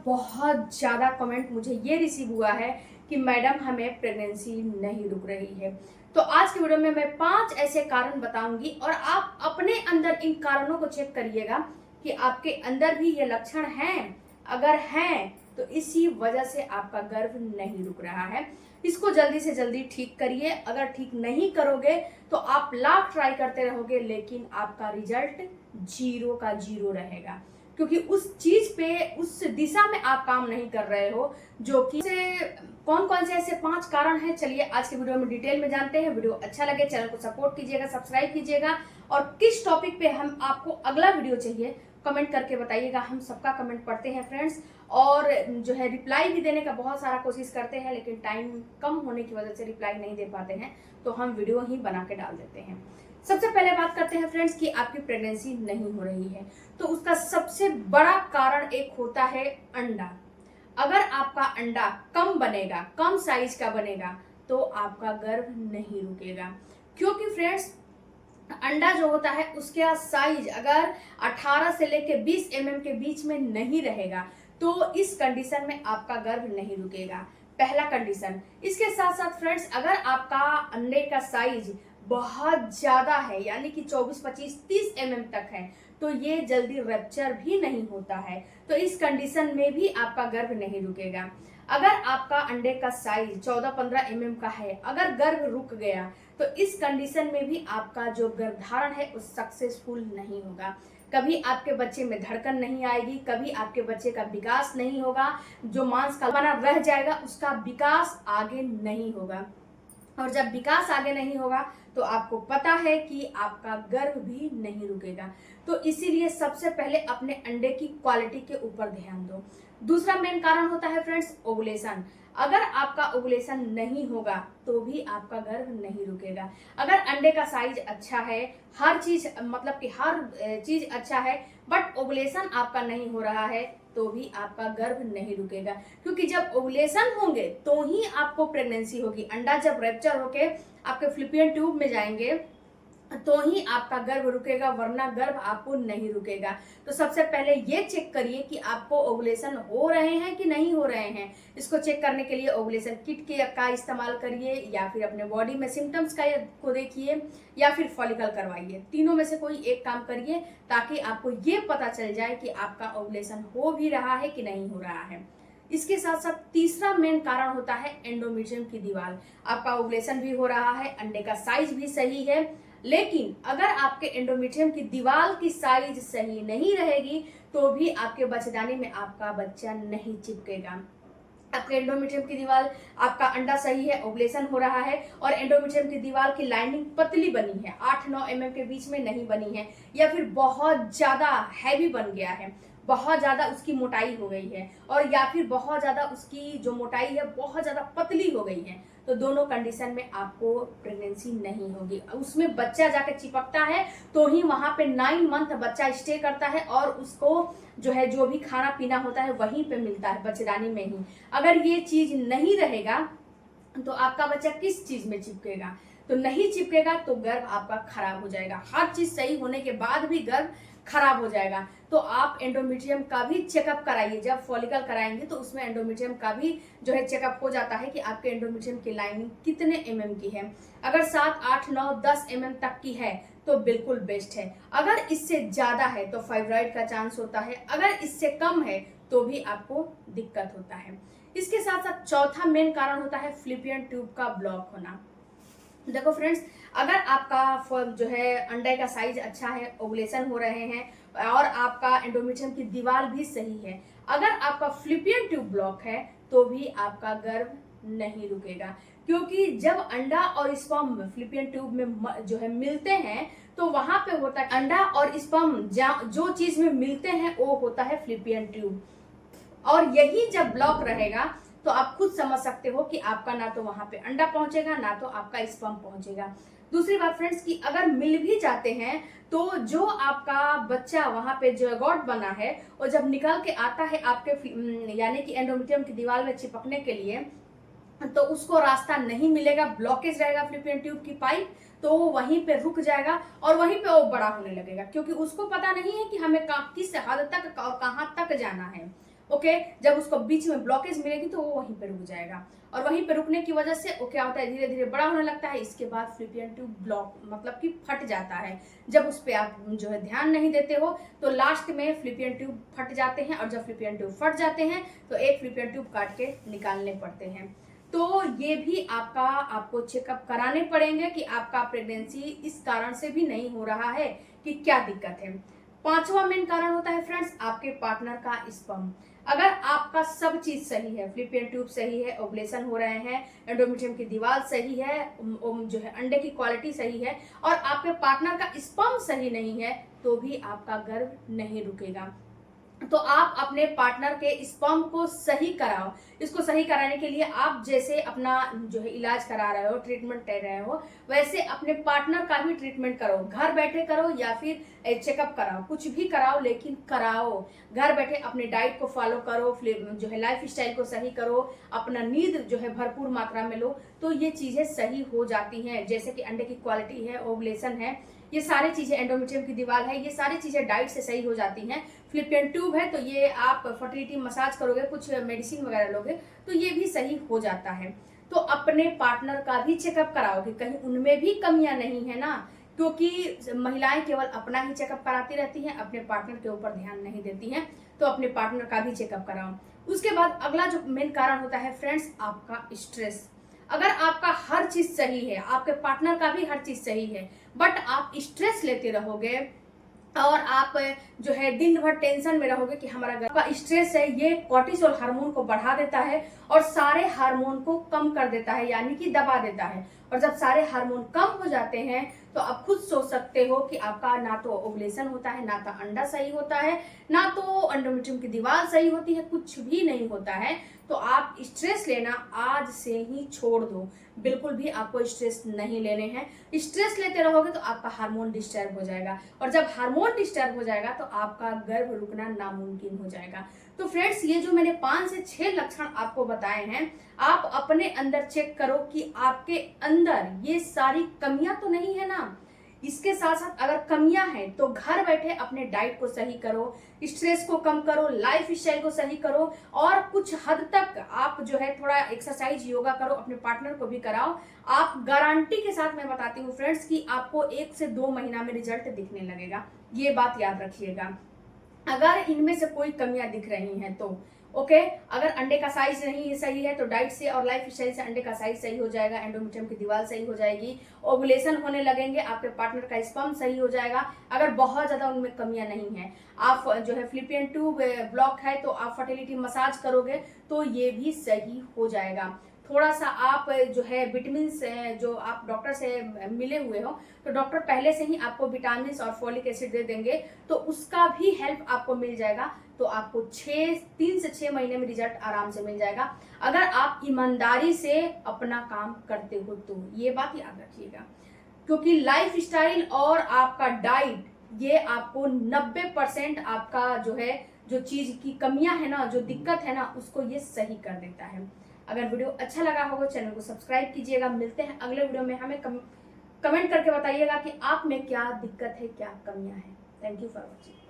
बहुत ज़्यादा कमेंट मुझे ये रिसीव हुआ है कि मैडम हमें प्रेगनेंसी नहीं रुक रही है। तो आज की वीडियो में मैं 5 ऐसे कारण बताऊंगी और आप अपने अंदर इन कारणों को चेक करिएगा कि आपके अंदर भी ये लक्षण हैं। अगर हैं तो इसी वजह से आपका गर्भ नहीं रुक रहा है। इसको जल्दी से जल्दी ठीक करिए। अगर ठीक नहीं करोगे तो आप लाख ट्राई करते रहोगे लेकिन आपका रिजल्ट 0 का 0 रहेगा, क्योंकि उस चीज पे, उस दिशा में आप काम नहीं कर रहे हो। जो कि कौन कौन से ऐसे 5 कारण हैं, चलिए आज की वीडियो में डिटेल में जानते हैं। वीडियो अच्छा लगे चैनल को सपोर्ट कीजिएगा, सब्सक्राइब कीजिएगा और किस टॉपिक पे हम आपको अगला वीडियो चाहिए कमेंट करके बताइएगा। हम सबका कमेंट पढ़ते हैं फ्रेंड्स, और जो है रिप्लाई भी देने का बहुत सारा कोशिश करते हैं, लेकिन टाइम कम होने की वजह से रिप्लाई नहीं दे पाते हैं, तो हम वीडियो ही बना के डाल देते हैं। सबसे पहले बात करते हैं फ्रेंड्स कि आपकी प्रेगनेंसी नहीं हो रही है, तो उसका सबसे बड़ा कारण एक होता है अंडा। अगर आपका अंडा कम बनेगा, कम साइज का बनेगा, तो आपका गर्भ नहीं रुकेगा। क्योंकि फ्रेंड्स अंडा जो होता है उसका साइज अगर 18 से लेके 20 mm के बीच में नहीं रहेगा तो इस कंडीशन में आपका गर्भ नहीं रुकेगा, पहला कंडीशन। इसके साथ साथ फ्रेंड्स अगर आपका अंडे का साइज बहुत ज्यादा है, यानी कि 24, 25, 30 mm तक है, तो ये जल्दी रप्चर भी नहीं होता है, तो इस कंडीशन में भी आपका गर्भ नहीं रुकेगा। अगर आपका अंडे का साइज 14-15 mm का है, अगर गर्भ रुक गया तो इस कंडीशन में भी आपका जो गर्भधारण है उस सक्सेसफुल नहीं होगा। कभी आपके बच्चे में धड़कन नहीं आएगी, कभी आपके बच्चे का विकास नहीं होगा, जो मांस का बना रह जाएगा उसका विकास आगे नहीं होगा। और जब विकास आगे नहीं होगा तो आपको पता है कि आपका गर्भ भी नहीं रुकेगा। तो इसीलिए सबसे पहले अपने अंडे की क्वालिटी के ऊपर ध्यान दो। दूसरा मेन कारण होता है फ्रेंड्स ओवुलेशन। अगर आपका ओवुलेशन नहीं होगा तो भी आपका गर्भ नहीं रुकेगा। अगर अंडे का साइज अच्छा है, हर चीज मतलब कि हर चीज अच्छा है, बट ओवुलेशन आपका नहीं हो रहा है, तो भी आपका गर्भ नहीं रुकेगा। क्योंकि जब ओवुलेशन होंगे तो ही आपको प्रेगनेंसी होगी। अंडा जब रैप्चर होके आपके फ्लिपियन ट्यूब में जाएंगे तो ही आपका गर्भ रुकेगा, वरना गर्भ आपको नहीं रुकेगा। तो सबसे पहले ये चेक करिए कि आपको ओवुलेशन हो रहे हैं कि नहीं हो रहे हैं। इसको चेक करने के लिए ओवुलेशन किट का इस्तेमाल करिए, या फिर अपने बॉडी में सिम्टम्स को देखिए, या फिर फॉलिकल करवाइए। तीनों में से कोई एक काम करिए ताकि आपको ये पता चल जाए कि आपका ओवुलेशन हो भी रहा है कि नहीं हो रहा है। इसके साथ साथ तीसरा मेन कारण होता है एंडोमेट्रियम की दीवार। आपका ओवुलेशन भी हो रहा है, अंडे का साइज भी सही है, लेकिन अगर आपके एंडोमेट्रियम की दीवार की साइज सही नहीं रहेगी तो भी आपके बच्चेदानी में आपका बच्चा नहीं चिपकेगा। आपके एंडोमेट्रियम की दीवार, आपका अंडा सही है, ओवुलेशन हो रहा है, और एंडोमेट्रियम की दीवार की लाइनिंग पतली बनी है, 8-9 mm के बीच में नहीं बनी है, या फिर बहुत ज्यादा हैवी बन गया है, बहुत ज्यादा उसकी मोटाई हो गई है, और या फिर बहुत ज्यादा उसकी जो मोटाई है बहुत ज्यादा पतली हो गई है, तो दोनों कंडीशन में आपको प्रेगनेंसी नहीं होगी। उसमें बच्चा जाके चिपकता है तो ही वहां पे 9 मंथ बच्चा स्टे करता है, और उसको जो है जो भी खाना पीना होता है वहीं पे मिलता है, बच्चेदानी में ही। अगर ये चीज नहीं रहेगा तो आपका बच्चा किस चीज में चिपकेगा? तो नहीं चिपकेगा तो गर्भ आपका खराब हो जाएगा। हर चीज सही होने के बाद भी गर्भ खराब हो जाएगा। तो आप एंडोमेट्रियम का भी चेकअप कराइए। जब फॉलिकल कराएंगे तो उसमें एंडोमेट्रियम का भी जो है चेकअप हो जाता है कि आपके एंडोमेट्रियम की लाइनिंग कितने mm की है। अगर 7, 8, 9, 10 mm तक की है तो बिल्कुल बेस्ट है। अगर इससे ज्यादा है तो फाइब्रॉइड का चांस होता है, अगर इससे कम है तो भी आपको दिक्कत होता है। इसके साथ साथ चौथा मेन कारण होता है फ्लिपियन ट्यूब का ब्लॉक होना। देखो फ्रेंड्स, अगर आपका जो है अंडे का साइज अच्छा है, ओवुलेशन हो रहे हैं, और आपका एंडोमेट्रियम की दीवार भी सही है, अगर आपका फ्लिपियन ट्यूब ब्लॉक है तो भी आपका गर्भ नहीं रुकेगा। क्योंकि जब अंडा और स्पर्म फ्लिपियन ट्यूब में जो है मिलते हैं तो वहां पे होता है अंडा और स्पर्म, जो चीज में मिलते हैं वो होता है फ्लिपियन ट्यूब, और यही जब ब्लॉक रहेगा तो आप खुद समझ सकते हो कि आपका ना तो वहां पे अंडा पहुंचेगा ना तो आपका स्पर्म पहुंचेगा। दूसरी बात फ्रेंड्स कि अगर मिल भी जाते हैं तो जो आपका बच्चा वहां पे ज़यगोट बना है और जब निकल के आता है आपके यानी कि एंडोमेट्रियम की दीवार में चिपकने के लिए, तो उसको रास्ता नहीं मिलेगा, ब्लॉकेज रहेगा फ्लिपियन ट्यूब की पाइप, तो वो वहीं पे रुक जाएगा और वहीं पे वो बड़ा होने लगेगा, क्योंकि उसको पता नहीं है कि हमें किस हद तक और कहाँ तक जाना है। ओके, जब उसको बीच में ब्लॉकेज मिलेगी तो वो वहीं पे रुक जाएगा, और वहीं पे रुकने की वजह से वो क्या होता है, धीरे धीरे बड़ा होने लगता है। इसके बाद फ्लिपियन ट्यूब ब्लॉक मतलब कि फट जाता है। जब उस पर आप जो है ध्यान नहीं देते हो तो लास्ट में फ्लिपियन ट्यूब फट जाते हैं, और जब फ्लिपियन ट्यूब फट जाते हैं तो एक फ्लिपियन ट्यूब काट के निकालने पड़ते हैं। तो ये भी आपको चेकअप कराने पड़ेंगे कि आपका प्रेगनेंसी इस कारण से भी नहीं हो रहा है कि क्या दिक्कत है। पांचवा मेन कारण होता है फ्रेंड्स आपके पार्टनर का स्पर्म। अगर आपका सब चीज सही है, फ्लिपियन ट्यूब सही है, ओवुलेशन हो रहे हैं, एंडोमेट्रियम की दीवार सही है, जो है अंडे की क्वालिटी सही है, और आपके पार्टनर का स्पर्म सही नहीं है, तो भी आपका गर्भ नहीं रुकेगा। तो आप अपने पार्टनर के स्पर्म को सही कराओ। इसको सही कराने के लिए आप जैसे अपना जो है इलाज करा रहे हो, ट्रीटमेंट कर रहे हो, वैसे अपने पार्टनर का भी ट्रीटमेंट करो। घर बैठे करो या फिर चेकअप कराओ, कुछ भी कराओ लेकिन कराओ। घर बैठे अपने डाइट को फॉलो करो, जो है लाइफ स्टाइल को सही करो, अपना नींद जो है भरपूर मात्रा में लो, तो ये चीजें सही हो जाती हैं। जैसे कि अंडे की क्वालिटी है, ओवुलेशन है, ये सारी चीजें, एंडोमेट्रियम की दीवार है, ये सारी चीजें डाइट से सही हो जाती हैं। फ्लिपियन ट्यूब है तो ये आप फर्टिलिटी मसाज करोगे, कुछ मेडिसिन वगैरह लोगे तो ये भी सही हो जाता है। तो अपने पार्टनर का भी चेकअप कराओगे, कहीं उनमें भी कमियां नहीं है ना, क्योंकि महिलाएं केवल अपना ही चेकअप कराती रहती हैं, अपने पार्टनर के ऊपर ध्यान नहीं देती हैं। तो अपने पार्टनर का भी चेकअप कराओ। उसके बाद अगला जो मेन कारण होता है फ्रेंड्स आपका स्ट्रेस। अगर आपका हर चीज सही है, आपके पार्टनर का भी हर चीज सही है, बट आप स्ट्रेस लेते रहोगे और आप जो है दिन भर टेंशन में रहोगे कि हमारा घर का स्ट्रेस है, ये कॉर्टिसोल हार्मोन को बढ़ा देता है और सारे हार्मोन को कम कर देता है, यानी कि दबा देता है। और जब सारे हार्मोन कम हो जाते हैं तो आप खुद सोच सकते हो कि आपका ना तो ओवुलेशन होता है, ना तो अंडा सही होता है, ना तो एंडोमेट्रियम की दीवार सही होती है, कुछ भी नहीं होता है। तो आप स्ट्रेस लेना आज से ही छोड़ दो, बिल्कुल भी आपको स्ट्रेस नहीं लेने हैं। स्ट्रेस लेते रहोगे तो आपका हार्मोन डिस्टर्ब हो जाएगा, और जब हार्मोन डिस्टर्ब हो जाएगा तो आपका गर्भ रुकना नामुमकिन हो जाएगा। तो फ्रेंड्स, ये जो मैंने 5 से 6 लक्षण आपको बताए हैं, आप अपने अंदर चेक करो कि आपके अंदर ये सारी कमियां तो नहीं है ना। इसके साथ साथ अगर कमियां हैं तो घर बैठे अपने डाइट को सही करो, स्ट्रेस को कम करो, लाइफ स्टाइल को सही करो, और कुछ हद तक आप जो है थोड़ा एक्सरसाइज योगा करो, अपने पार्टनर को भी कराओ। आप गारंटी के साथ मैं बताती हूँ फ्रेंड्स कि आपको 1 से 2 महीना में रिजल्ट दिखने लगेगा। ये बात याद रखिएगा। अगर इनमें से कोई कमियां दिख रही हैं तो ओके, अगर अंडे का साइज नहीं सही है तो डाइट से और लाइफ स्टाइल से अंडे का साइज सही हो जाएगा, एंडोमेट्रियम की दीवार सही हो जाएगी, ओवुलेशन होने लगेंगे, आपके पार्टनर का स्पर्म सही हो जाएगा। अगर बहुत ज्यादा उनमें कमियां नहीं है, आप जो है फ्लिपियन ट्यूब ब्लॉक है तो आप फर्टिलिटी मसाज करोगे तो ये भी सही हो जाएगा। थोड़ा सा आप जो है विटामिन जो आप डॉक्टर से मिले हुए हो तो डॉक्टर पहले से ही आपको विटामिन और फॉलिक एसिड दे देंगे, तो उसका भी हेल्प आपको मिल जाएगा। तो आपको 3 से 6 महीने में रिजल्ट आराम से मिल जाएगा, अगर आप ईमानदारी से अपना काम करते हो तो। ये बात याद रखिएगा, क्योंकि लाइफ स्टाइल और आपका डाइट ये आपको 90% आपका जो है जो चीज की कमियां है ना, जो दिक्कत है ना, उसको ये सही कर देता है। अगर वीडियो अच्छा लगा होगा चैनल को सब्सक्राइब कीजिएगा। मिलते हैं अगले वीडियो में। हमें कमेंट करके बताइएगा कि आप में क्या दिक्कत है, क्या कमियां हैं। Thank you for watching.